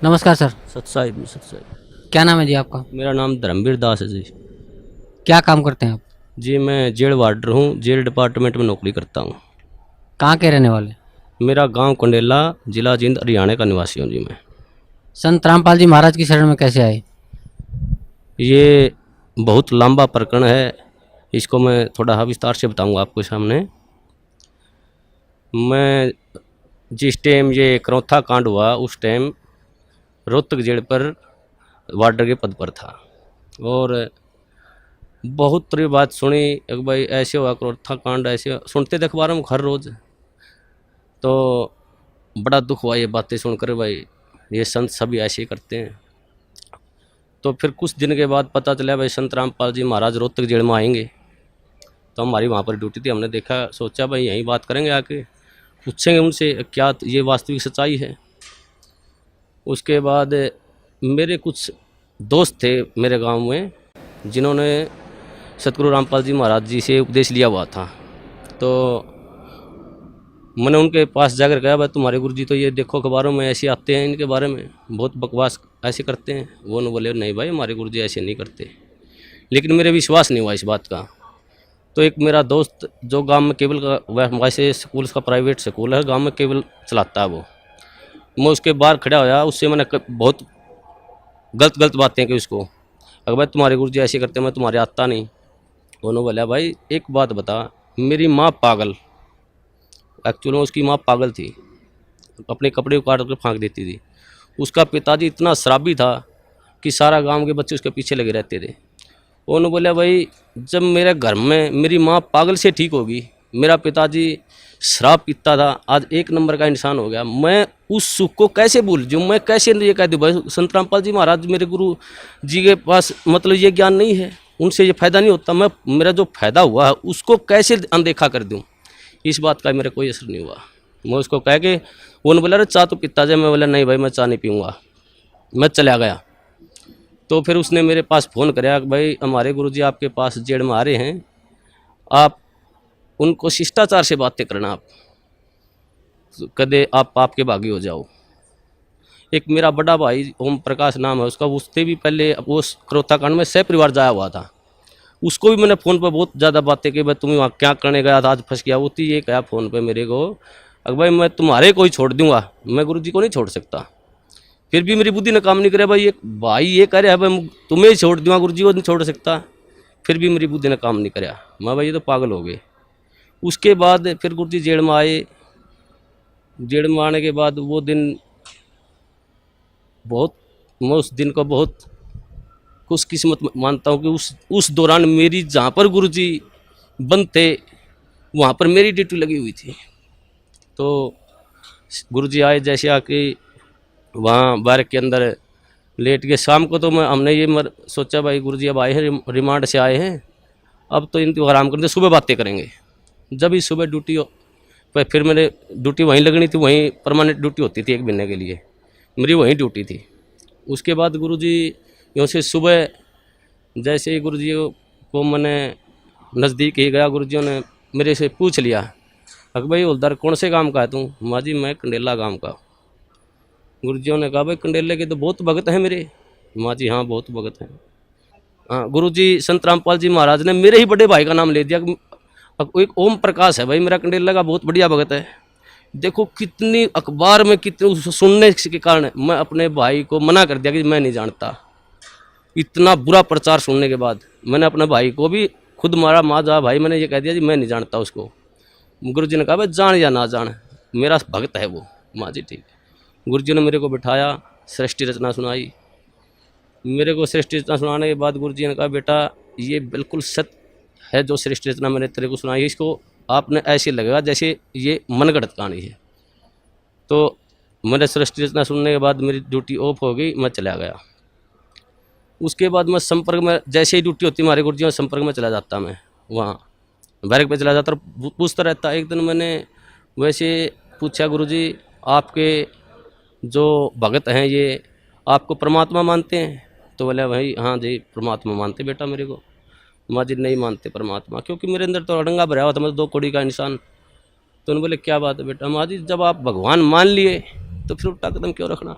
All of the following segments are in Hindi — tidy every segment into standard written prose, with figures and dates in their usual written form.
नमस्कार सर। सत्साई सत्साई। क्या नाम है जी आपका? मेरा नाम धर्मवीर दास है जी। क्या काम करते हैं आप? जी मैं जेल वार्डर हूँ, जेल डिपार्टमेंट में नौकरी करता हूँ। कहाँ के रहने वाले? मेरा गांव कंडेला, जिला जींद, हरियाणा का निवासी हूँ जी मैं। संत रामपाल जी महाराज की शरण में कैसे आए? ये बहुत लंबा प्रकरण है, इसको मैं थोड़ा विस्तार से बताऊँगा आपके सामने। मैं जिस टाइम ये करौथा कांड हुआ उस टाइम रोहतक जेल पर वार्डर के पद पर था, और बहुत तरह बात सुनी एक भाई ऐसे हुआ करौथा कांड, ऐसे सुनते थे अखबारों में हर रोज़। तो बड़ा दुख हुआ ये बातें सुनकर, भाई ये संत सभी ऐसे ही करते हैं। तो फिर कुछ दिन के बाद पता चला भाई संत रामपाल जी महाराज रोहतक जेल में आएंगे। तो हमारी वहाँ पर ड्यूटी थी, हमने देखा, सोचा भाई यहीं बात करेंगे, आके पूछेंगे उनसे क्या ये वास्तविक सच्चाई है। उसके बाद मेरे कुछ दोस्त थे मेरे गांव में, जिन्होंने सतगुरु रामपाल जी महाराज जी से उपदेश लिया हुआ था। तो मैंने उनके पास जाकर कहा भाई तुम्हारे गुरु जी तो ये देखो अखबारों में ऐसे आते हैं, इनके बारे में बहुत बकवास ऐसे करते हैं। वो न बोले नहीं भाई हमारे गुरु जी ऐसे नहीं करते। लेकिन मेरे विश्वास नहीं हुआ इस बात का। तो एक मेरा दोस्त जो गांव में केबल का, वैसे स्कूल का प्राइवेट स्कूल है, गांव में केबल चलाता है वो, मैं उसके बाहर खड़ा होया, उससे मैंने बहुत गलत गलत बातें की उसको। अगर भाई तुम्हारे गुरु जी ऐसे करते, मैं तुम्हारे आता नहीं। उन्होंने बोला भाई एक बात बता, मेरी माँ पागल, एक्चुअल में उसकी माँ पागल थी, अपने कपड़े उतार कर फेंक देती थी। उसका पिताजी इतना शराबी था कि सारा गांव के बच्चे उसके पीछे लगे रहते थे। उन्होंने बोला भाई जब मेरे घर में मेरी माँ पागल से ठीक होगी, मेरा पिताजी शराब पीता था, आज एक नंबर का इंसान हो गया, मैं उस सुख को कैसे भूल जाऊँ, मैं कैसे ये कह दूँ भाई संत रामपाल जी महाराज मेरे गुरु जी के पास मतलब ये ज्ञान नहीं है, उनसे ये फ़ायदा नहीं होता, मैं मेरा जो फ़ायदा हुआ है उसको कैसे अनदेखा कर दूँ। इस बात का मेरे कोई असर नहीं हुआ। मैं उसको कह के, वो बोला अरे चाह तो पीता जाए, मैं बोला नहीं भाई मैं चाह नहीं पीऊँगा, मैं चला गया। तो फिर उसने मेरे पास फ़ोन कराया कि भाई हमारे गुरुजी आपके पास जेल में आ रहे हैं, आप उनको शिष्टाचार से बातें करना, आप कदे आप आपके भागी हो जाओ। एक मेरा बड़ा भाई ओम प्रकाश नाम है उसका, उससे भी पहले वो करौथा कांड में सह परिवार जाया हुआ था, उसको भी मैंने फ़ोन पर बहुत ज़्यादा बातें की, भाई तुम वहाँ क्या करने गया था, आज फंस गया। होती ये कहा फ़ोन पे मेरे को, अगर भाई मैं तुम्हारे को ही छोड़ दूंगा, मैं गुरुजी को नहीं छोड़ सकता। फिर भी मेरी बुद्धि ने काम नहीं करे, भाई एक भाई ये कह रहा है भाई तुम्हें ही छोड़ दूंगा, गुरुजी को नहीं छोड़ सकता। फिर भी मेरी बुद्धि ने काम नहीं कराया, मैं भाई ये तो पागल हो गए। उसके बाद फिर गुरुजी जेल में आए। जेल में आने के बाद वो दिन बहुत, मैं उस दिन को बहुत खुशकिस्मत मानता हूँ कि उस दौरान मेरी जहाँ पर गुरुजी बंद थे वहाँ पर मेरी ड्यूटी लगी हुई थी। तो गुरुजी आए, जैसे आके वहाँ बार के अंदर लेट के, शाम को तो हमने ये सोचा भाई गुरुजी अब आए हैं, रिमांड से आए हैं, अब तो इनको आराम करते, सुबह बातें करेंगे। जब ही सुबह ड्यूटी पर फिर मैंने ड्यूटी वहीं लगनी थी, वहीं परमानेंट ड्यूटी होती थी एक महीने के लिए, मेरी वहीं ड्यूटी थी। उसके बाद गुरुजी यूँ से सुबह जैसे ही गुरुजी को मैंने नज़दीक ही गया, गुरुजियों ने मेरे से पूछ लिया अक भाई हवलदार कौन से गांव का है तू? माँ जी मैं कंडेला गांव का। गुरुजियों ने कहा भाई कंडेले के तो बहुत भगत हैं मेरे। माँ जी हाँ बहुत भगत हैं। हाँ गुरुजी संत रामपाल जी महाराज ने मेरे ही बड़े भाई का नाम ले दिया, एक ओम प्रकाश है भाई मेरा कंडेला का बहुत बढ़िया भगत है। देखो कितनी अखबार में कितनी सुनने के कारण मैं अपने भाई को मना कर दिया कि मैं नहीं जानता। इतना बुरा प्रचार सुनने के बाद मैंने अपने भाई को भी खुद मारा, माँ जा भाई मैंने ये कह दिया जी मैं नहीं जानता उसको। गुरुजी ने कहा भाई जान या ना जान मेरा भक्त है वो। माँ जी ठीक है। गुरुजी ने मेरे को बिठाया, सृष्टि रचना सुनाई। मेरे को सृष्टि रचना सुनाने के बाद गुरुजी ने कहा बेटा ये बिल्कुल सत्य है जो सृष्टि रचना मैंने तेरे को सुनाई है, इसको आपने ऐसे लगेगा जैसे ये मनगढ़ंत कहानी है। तो मैंने सृष्टि रचना सुनने के बाद मेरी ड्यूटी ऑफ हो गई, मैं चला गया। उसके बाद मैं संपर्क में, जैसे ही ड्यूटी होती हमारे गुरुजी में संपर्क में चला जाता, मैं वहाँ बैरक पे चला जाता और पूछता रहता। एक दिन मैंने वैसे पूछा गुरुजी आपके जो भगत हैं ये आपको परमात्मा मानते हैं? तो बोले भाई हाँ जी परमात्मा मानते बेटा मेरे को। माँ जी नहीं मानते परमात्मा, क्योंकि मेरे अंदर तो अड़ंगा भरा हुआ था, मैं 2 कौड़ी का इंसान। तो उन्होंने बोले क्या बात है बेटा? माँ जी जब आप भगवान मान लिए तो फिर उल्टा कदम क्यों रखना?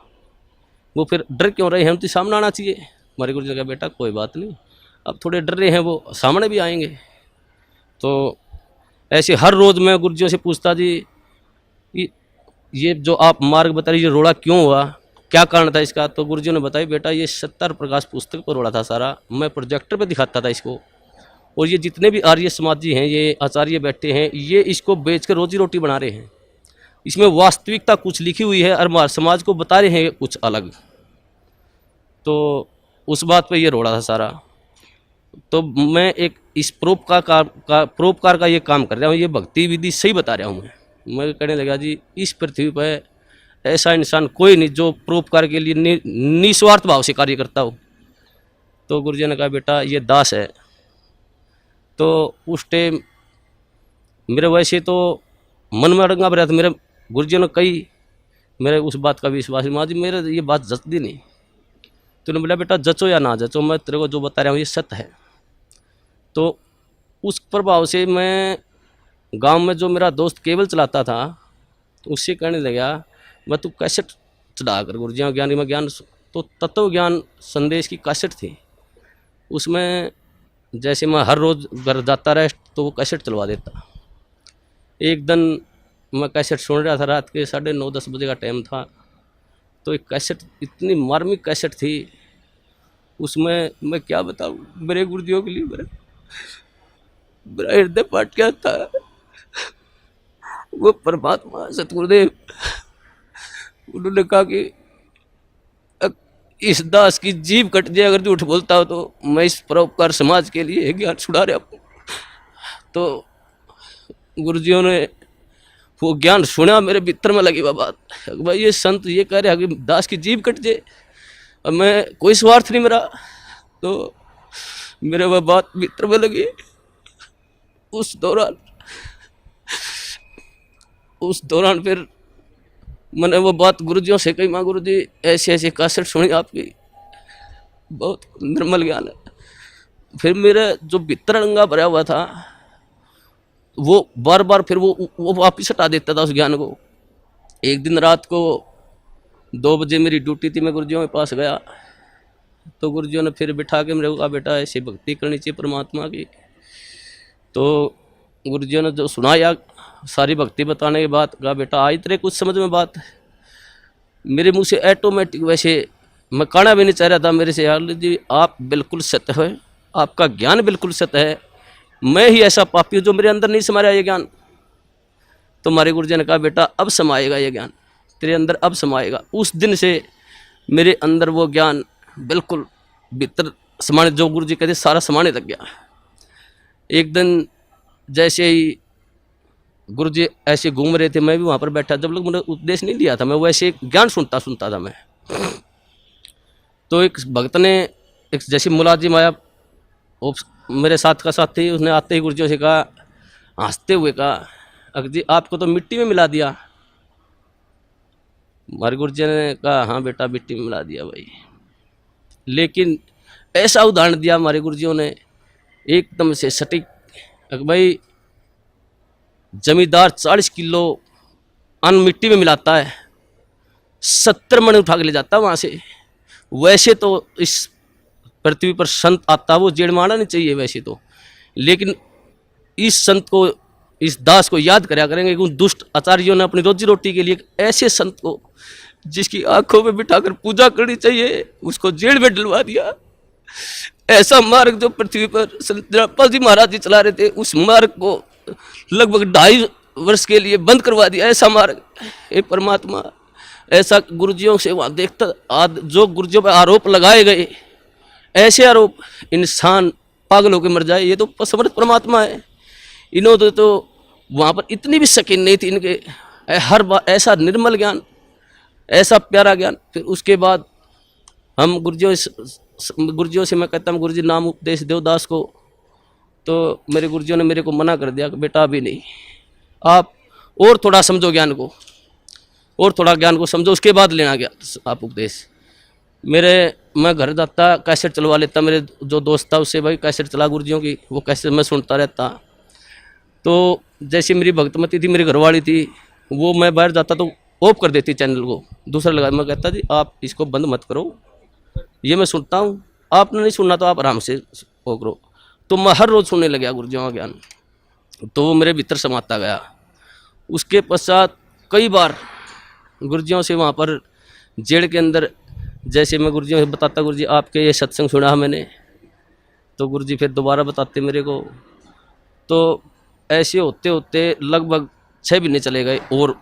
वो फिर डर क्यों रहे हैं, हम तो सामने आना चाहिए। हमारे गुरु जी ने कहा बेटा कोई बात नहीं, अब थोड़े डर रहे हैं वो सामने भी आएंगे। तो ऐसे हर रोज़ मैं गुरुजियों से पूछता जी ये जो आप मार्ग बता रही, ये रोड़ा क्यों हुआ, क्या कारण था इसका। तो गुरुजियों ने बताया बेटा ये 70 प्रकाश पुस्तक पर रोड़ा था सारा, मैं प्रोजेक्टर पे दिखाता था इसको, और ये जितने भी आर्य समाजी हैं, ये आचार्य बैठे हैं, ये इसको बेच कर रोजी रोटी बना रहे हैं। इसमें वास्तविकता कुछ लिखी हुई है और हमारे समाज को बता रहे हैं कुछ अलग। तो उस बात पे ये रोड़ा था सारा। तो मैं एक इस परोपकार का ये काम कर रहा हूँ, ये भक्ति विधि सही बता रहा हूँ। मैं कहने लगा जी इस पृथ्वी पर ऐसा इंसान कोई नहीं जो परोपकार के लिए निस्वार्थ भाव से कार्य करता हो। तो गुरुजी ने कहा बेटा ये दास है। तो उस टाइम मेरे वैसे तो मन में अड़ंगा भरा था, मेरे गुरुजी ने कही, मेरे उस बात का विश्वास माँ जी मेरे ये बात जचती नहीं। तो उन्होंने बोला बेटा जचो या ना जचो, मैं तेरे को जो बता रहा हूँ ये सत्य है। तो उस प्रभाव से मैं गांव में जो मेरा दोस्त केबल चलाता था उससे कहने लगा मैं तू कैसेट चढ़ा कर गुरुजियों ज्ञान में ज्ञान, तो तत्व ज्ञान संदेश की कैसेट थी, उसमें जैसे मैं हर रोज़ घर जाता रहा तो वो कैसेट चलवा देता। एक दिन मैं कैसेट सुन रहा था, रात के 9:30-10 बजे का टाइम था। तो एक कैसेट इतनी मार्मिक कैसेट थी, उसमें मैं क्या बताऊँ, मेरे गुरुजियों के लिए मेरा हृदय फाट गया था। वो परमात्मा सतगुरुदेव उन्होंने कहा कि इस दास की जीभ कट जाए अगर झूठ बोलता हो तो मैं इस परोपकार समाज के लिए ज्ञान छुड़ा रहा हूँ। तो गुरुजियों ने वो ज्ञान सुना, मेरे भीतर में लगी वह बात, भाई ये संत ये कह रहे हैं कि दास की जीभ कट जाए और मैं कोई स्वार्थ नहीं मेरा। तो मेरे वह बात भीतर में लगी। उस दौरान फिर मैंने वो बात गुरुजियों से कही, माँ गुरुजी ऐसे ऐसे कैसेट सुनी आपकी, बहुत निर्मल ज्ञान है। फिर मेरा जो भीतर अड़ंगा भरा हुआ था वो बार बार फिर वो वापिस हटा देता था उस ज्ञान को। एक दिन रात को 2 बजे मेरी ड्यूटी थी, मैं गुरुजियों के पास गया तो गुरुजियों ने फिर बिठा के मेरे को कहा बेटा ऐसे भक्ति करनी चाहिए परमात्मा की। तो गुरुजियों ने जो सुनाया सारी भक्ति बताने के बाद कहा बेटा आज तेरे कुछ समझ में बात। मेरे मुंह से ऑटोमेटिक, वैसे मैं कहना भी नहीं चाह रहा था मेरे से, यार जी आप बिल्कुल सत्य है, आपका ज्ञान बिल्कुल सत्य है, मैं ही ऐसा पापी हूँ जो मेरे अंदर नहीं समा रहा ये ज्ञान। तो हमारे गुरुजी ने कहा बेटा अब समाएगा ये ज्ञान तेरे अंदर, अब समाएगा। उस दिन से मेरे अंदर वो ज्ञान बिल्कुल भीतर समाने, जो गुरुजी कहते सारा समाने लग गया। एक दिन जैसे ही गुरुजी ऐसे घूम रहे थे, मैं भी वहाँ पर बैठा, जब लोग मैंने उपदेश नहीं लिया था, मैं वैसे ज्ञान सुनता था मैं। तो एक भक्त ने एक जैसे मुलाजिम आया, वो मेरे साथ का साथ थी, उसने आते ही गुरुजियों से कहा, हंसते हुए कहा अक जी आपको तो मिट्टी में मिला दिया। हमारे गुरुजी ने कहा हाँ बेटा मिट्टी में मिला दिया भाई। लेकिन ऐसा उदाहरण दिया हमारे गुरुजियों ने एकदम से सटीक, भाई जमींदार 40 किलो अन्न मिट्टी में मिलाता है, 70 मन उठा के ले जाता है वहाँ से। वैसे तो इस पृथ्वी पर संत आता वो जेड़ मारना नहीं चाहिए वैसे तो, लेकिन इस संत को, इस दास को याद कराया करेंगे कि उन दुष्ट आचार्यों ने अपनी रोजी रोटी के लिए ऐसे संत को जिसकी आंखों में बिठाकर पूजा करनी चाहिए उसको जेल में डलवा दिया। ऐसा मार्ग जो पृथ्वी पर संत जयपाल जी महाराज जी चला रहे थे, उस मार्ग को लगभग 2.5 वर्ष के लिए बंद करवा दिया। ऐसा मार्ग, हे परमात्मा, ऐसा गुरुजियों से वहाँ देखता, जो गुरुजियों पर आरोप लगाए गए, ऐसे आरोप, इंसान पागल होकर मर जाए, ये तो समर्थ परमात्मा है। इन्होंने तो वहाँ पर इतनी भी शकीन नहीं थी इनके, हर बार ऐसा निर्मल ज्ञान, ऐसा प्यारा ज्ञान। फिर उसके बाद हम गुरुजियों से मैं कहता हूँ गुरुजी नाम उपदेश दो दास को। तो मेरे गुरुजियों ने मेरे को मना कर दिया कि बेटा अभी नहीं, आप और थोड़ा समझो ज्ञान को, और थोड़ा ज्ञान को समझो, उसके बाद लेना गया आप उपदेश। मैं घर जाता कैसेट चलवा लेता, मेरे जो दोस्त था उससे, भाई कैसेट चला गुरुजियों की, वो कैसेट मैं सुनता रहता। तो जैसे मेरी भक्तमती थी, मेरी घरवाली थी, वो मैं बाहर जाता तो ऑफ कर देती चैनल को, दूसरा लगा। मैं कहता जी आप इसको बंद मत करो, ये मैं सुनता हूँ, आपने नहीं सुनना तो आप आराम से वो करो। तो मैं हर रोज़ सुनने लग गया गुरुजियों का ज्ञान, तो वो मेरे भीतर समाता गया। उसके पश्चात कई बार गुरुजियों से वहाँ पर जेल के अंदर, जैसे मैं गुरुजियों से बताता गुरुजी आपके ये सत्संग सुना मैंने, तो गुरुजी फिर दोबारा बताते मेरे को। तो ऐसे होते होते लगभग 6 महीने चले गए और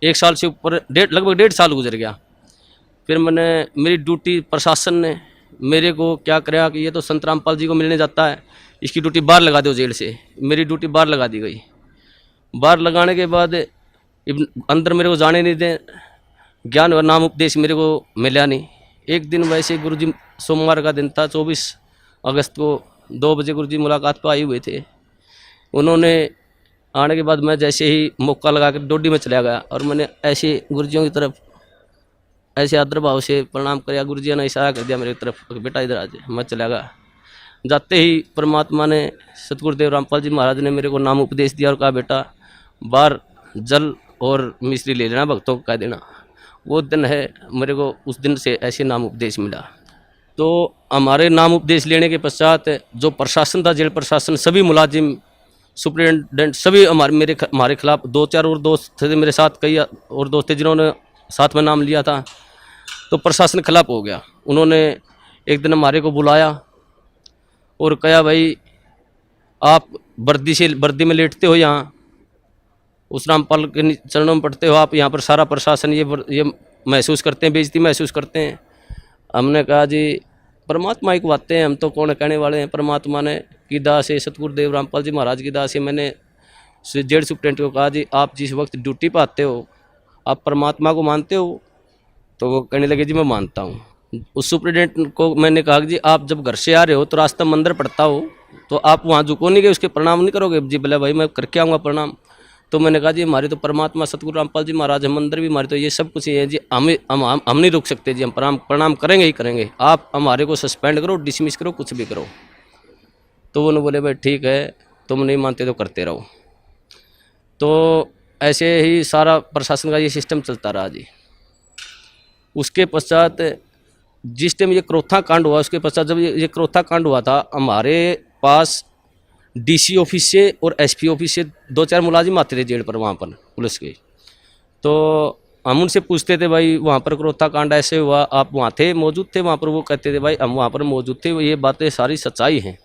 1 साल से ऊपर लगभग 1.5 साल गुजर गया। फिर मैंने, मेरी ड्यूटी प्रशासन ने मेरे को क्या कराया कि ये तो संत रामपाल जी को मिलने जाता है, इसकी ड्यूटी बाहर लगा दो जेल से। मेरी ड्यूटी बाहर लगा दी गई। बाहर लगाने के बाद अंदर मेरे को जाने नहीं दें, ज्ञान और नाम उपदेश मेरे को मिला नहीं। एक दिन वैसे गुरुजी, सोमवार का दिन था, 24 अगस्त को 2 बजे गुरुजी मुलाकात पर आए हुए थे। उन्होंने आने के बाद मैं जैसे ही मौका लगा कर डोडी में चला गया और मैंने ऐसे गुरुजियों की तरफ ऐसे आदर भाव से प्रणाम किया। गुरुजी ने इशारा कर दिया मेरी तरफ, बेटा इधर आ जाए। मैं चला गया। जाते ही परमात्मा ने, सतगुरुदेव रामपाल जी महाराज ने मेरे को नाम उपदेश दिया और कहा बेटा बाहर जल और मिश्री ले लेना, भक्तों को कह देना। वो दिन है, मेरे को उस दिन से ऐसे नाम उपदेश मिला। तो हमारे नाम उपदेश लेने के पश्चात जो प्रशासन था, जेल प्रशासन, सभी मुलाजिम, सुप्रिटेंडेंट, सभी हमारे खिलाफ, 2-4 और दोस्त थे मेरे साथ, कई और दोस्त थे जिन्होंने साथ में नाम लिया था। तो प्रशासन खिलाफ हो गया। उन्होंने एक दिन हमारे को बुलाया और कहा भाई आप वर्दी में लेटते हो, यहाँ उस रामपाल के चरणों में पढ़ते हो, आप यहाँ पर सारा प्रशासन ये महसूस करते हैं, बेइज्जती महसूस करते हैं। हमने कहा जी परमात्मा की बातें हैं, हम तो कौन कहने वाले हैं। परमात्मा ने की दास है, सतगुरुदेव रामपाल जी महाराज की दास है। मैंने जेल सुप्रिटेंडेंट को कहा जी आप जिस वक्त ड्यूटी पर आते हो आप परमात्मा को मानते हो? तो वो कहने लगे जी मैं मानता हूँ। उस सुप्रिटेंडेंट को मैंने कहा जी आप जब घर से आ रहे हो तो रास्ता मंदिर पड़ता हो तो आप वहाँ झुको नहीं गए, उसके प्रणाम नहीं करोगे? जी बोले भाई मैं करके आऊँगा प्रणाम। तो मैंने कहा जी हमारे तो परमात्मा सतगुरु रामपाल जी महाराज है, मंदिर भी हमारे, तो ये सब कुछ ही है जी, हम नहीं रुक सकते जी, हम प्रणाम करेंगे ही करेंगे। आप हमारे को सस्पेंड करो, डिसमिस करो, कुछ भी करो। तो उन्होंने बोले भाई ठीक है, तुम नहीं मानते तो करते रहो। तो ऐसे ही सारा प्रशासन का ये सिस्टम चलता रहा जी। उसके पश्चात जिस टाइम ये क्रोथा कांड हुआ, उसके पश्चात जब ये क्रोथा कांड हुआ था, हमारे पास डीसी ऑफिस से और एसपी ऑफिस से 2-4 मुलाजिम आते थे जेल पर, वहाँ पर पुलिस के। तो हम उनसे पूछते थे भाई वहाँ पर क्रोथा कांड ऐसे हुआ, आप वहाँ थे, मौजूद थे वहाँ पर? वो कहते थे भाई हम वहाँ पर मौजूद थे, ये बातें सारी सच्चाई हैं।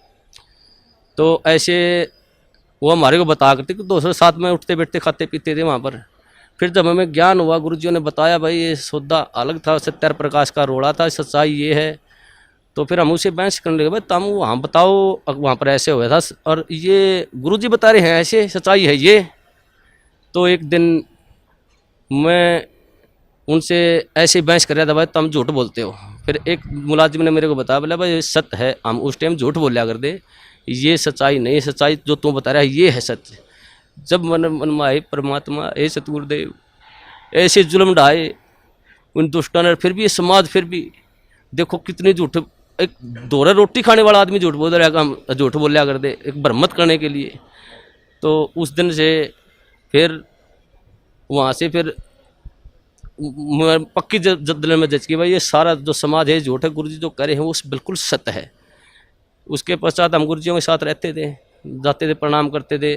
तो ऐसे वो हमारे को बता करते कि दोस्तों साथ में उठते बैठते खाते पीते थे वहाँ पर। फिर जब हमें ज्ञान हुआ, गुरुजियों ने बताया भाई ये सौदा अलग था, सत्यार प्रकाश का रोड़ा था, सच्चाई ये है। तो फिर हम उसे बहस करने लगे, भाई तुम वहाँ बताओ वहाँ पर ऐसे हुआ था और ये गुरुजी बता रहे हैं ऐसे, सच्चाई है ये। तो एक दिन मैं उनसे ऐसे बहस कर रहा था, भाई तुम झूठ बोलते हो। फिर एक मुलाजिम ने मेरे को बताया, बोला भाई सत्य है, हम उस टाइम झूठ बोलिया कर दे, ये सच्चाई नहीं, सच्चाई जो तुम बता रहा है ये है सत्य। जब मन में आए परमात्मा, ए सतगुरुदेव, ऐसे जुल्म ढाए उन दुष्टों ने, फिर भी ये समाज, फिर भी देखो कितने झूठ, एक दोहरा रोटी खाने वाला आदमी झूठ बोल रहा है, हम झूठ बोलिया कर दे एक भ्रमत करने के लिए। तो उस दिन से फिर वहाँ से फिर पक्की जद्दल में जज की भाई ये सारा जो समाज है झूठ है, गुरुजी जो कह रहे हैं वो बिल्कुल सत्य है। उसके पश्चात हम गुरुजियों के साथ रहते थे, जाते थे, प्रणाम करते थे।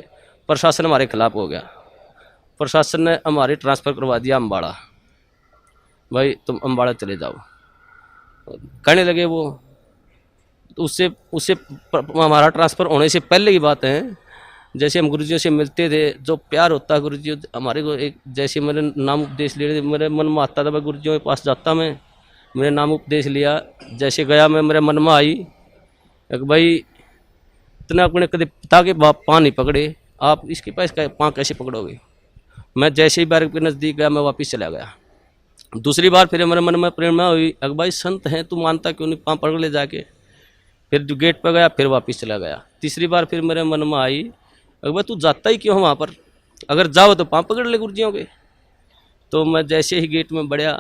प्रशासन हमारे खिलाफ हो गया, प्रशासन ने हमारे ट्रांसफ़र करवा दिया अम्बाड़ा, भाई तुम अम्बाड़ा चले जाओ कहने लगे वो। तो उससे हमारा ट्रांसफ़र होने से पहले की बात है, जैसे हम गुरुजियों से मिलते थे, जो प्यार होता है गुरुजी हमारे को, एक जैसे मेरे नाम उपदेश ले रहे थे, मेरे मन में आता था भाई गुरुजियों के पास जाता मैं, मेरे नाम उपदेश लिया, जैसे गया मैं, मेरे मन में आई एक भाई इतना अपने कदे पिता के बाप पाँव नहीं पकड़े, आप इसके पास पाँव कैसे पकड़ोगे? मैं जैसे ही बार के नज़दीक गया मैं वापस चला गया। दूसरी बार फिर मेरे मन में प्रेरणा हुई, अगर भाई संत हैं तू मानता क्यों नहीं, पाँव पकड़ ले जाके। फिर जो गेट पर गया फिर वापस चला गया। तीसरी बार फिर मेरे मन में आई, अगर भाई तू जाता ही क्यों वहाँ पर, अगर जाओ तो पाँव पकड़ ले गुरुजियों के। तो मैं जैसे ही गेट में बढ़िया,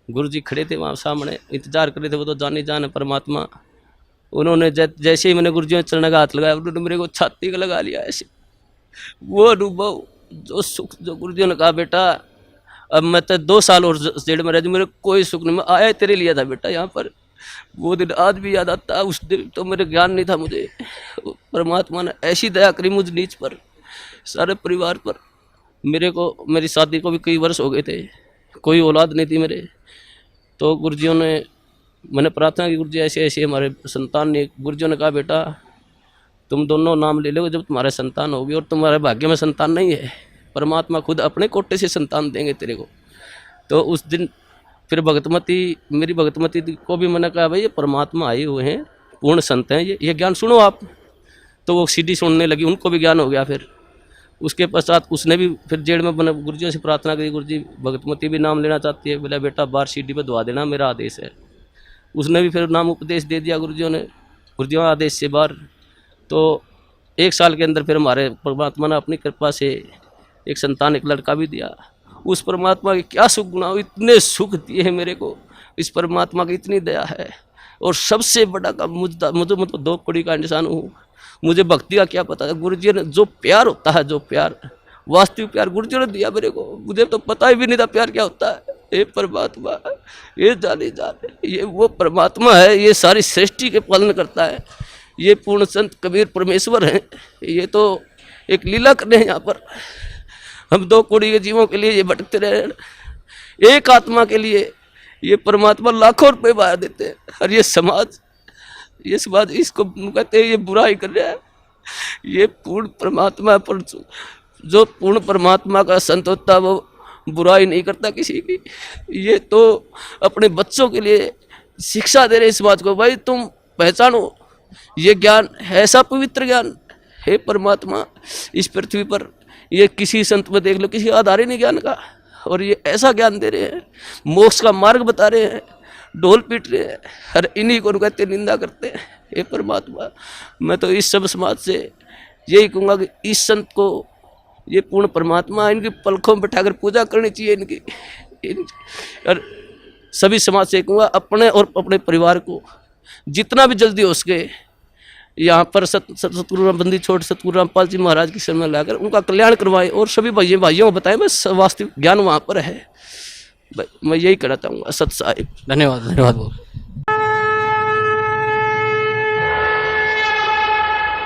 गुरुजी खड़े थे वहाँ सामने, इंतजार कर रहे थे, वो तो जाने जाने परमात्मा। उन्होंने जैसे ही मैंने गुरुजियों के चरण का हाथ लगाया, उन्होंने मेरे को छाती का लगा लिया ऐसे। वो अनुभव, जो सुख, जो गुरुजियों ने कहा बेटा अब मैं तो 2 साल और जेल में रह जाऊँ, मेरे कोई सुख नहीं। मैं आया तेरे लिए था बेटा यहाँ पर, वो दिन आज भी याद आता है। उस दिन तो मेरे ज्ञान नहीं था मुझे, परमात्मा ने ऐसी दया करी मुझ नीच पर, सारे परिवार पर। मेरे को, मेरी शादी को भी कई वर्ष हो गए थे, कोई औलाद नहीं थी मेरे। तो गुरुजियों ने, मैंने प्रार्थना की, गुरुजी ऐसे ऐसे हमारे संतान ने, गुरुजियों ने कहा बेटा तुम दोनों नाम ले लो जब तुम्हारे संतान होगी, और तुम्हारे भाग्य में संतान नहीं है, परमात्मा खुद अपने कोटे से संतान देंगे तेरे को। तो उस दिन फिर भगतमती, मेरी भगतमती को भी मैंने कहा भाई ये परमात्मा आए हुए हैं, पूर्ण संत हैं, ये ज्ञान सुनो आप। तो वो सीडी सुनने लगी, उनको भी ज्ञान हो गया। फिर उसके पश्चात उसने भी फिर जेल में बने गुरुजियों से प्रार्थना करी, गुरुजी भगतमती भी नाम लेना चाहती है, बोला बेटा बाहर सीडी पे दुआ देना, मेरा आदेश है। उसने भी फिर नाम उपदेश दे दिया गुरुजियों ने, गुरुजियों आदेश से बाहर। तो 1 साल के अंदर फिर हमारे परमात्मा ने अपनी कृपा से एक संतान, एक लड़का भी दिया। उस परमात्मा के क्या सुख गुना, इतने सुख दिए हैं मेरे को, इस परमात्मा की इतनी दया है। और सबसे बड़ा काम मुझे मतलब 2 कौड़ी का इंसान हूँ, मुझे भक्ति का क्या पता है। गुरुजी ने जो प्यार होता है, जो प्यार, वास्तविक प्यार गुरुजी ने दिया मेरे को, मुझे तो पता ही भी नहीं था प्यार क्या होता है। ये परमात्मा, ये जाने ये वो परमात्मा है, ये सारी सृष्टि के पालन करता है। ये पूर्ण संत कबीर परमेश्वर हैं, ये तो एक लीला करने हैं यहाँ पर। हम 2 कौड़ी के जीवों के लिए ये भटकते रहे, एक आत्मा के लिए ये परमात्मा लाखों रुपए बाहर देते हैं। और ये समाज इसको कहते हैं ये बुराई कर रहा है। ये पूर्ण परमात्मा पर, जो पूर्ण परमात्मा का संत होता है वो बुराई नहीं करता किसी की। ये तो अपने बच्चों के लिए शिक्षा दे रहे इस बात को, भाई तुम पहचानो ये ज्ञान है, ऐसा पवित्र ज्ञान है परमात्मा इस पृथ्वी पर। ये किसी संत में देख लो, किसी आधार ही नहीं ज्ञान का, और ये ऐसा ज्ञान दे रहे हैं, मोक्ष का मार्ग बता रहे हैं, ढोल पीट रहे हैं, हर इन्हीं को कहते निंदा करते हैं। हे परमात्मा, मैं तो इस सब समाज से यही कहूँगा कि इस संत को, ये पूर्ण परमात्मा, इनकी पलकों में बैठाकर पूजा करनी चाहिए इनकी। और सभी समाज से कहूँगा अपने और अपने परिवार को जितना भी जल्दी हो सके यहाँ पर सतगुरु रामबंदी छोड़ सतगुरु रामपाल जी महाराज की शरण में लाकर उनका कल्याण करवाएं, और सभी भाइयों को बताएं बस वास्तविक ज्ञान वहाँ पर है। मैं यही कहना चाहूँगा। सत साहिब। धन्यवाद, धन्यवाद।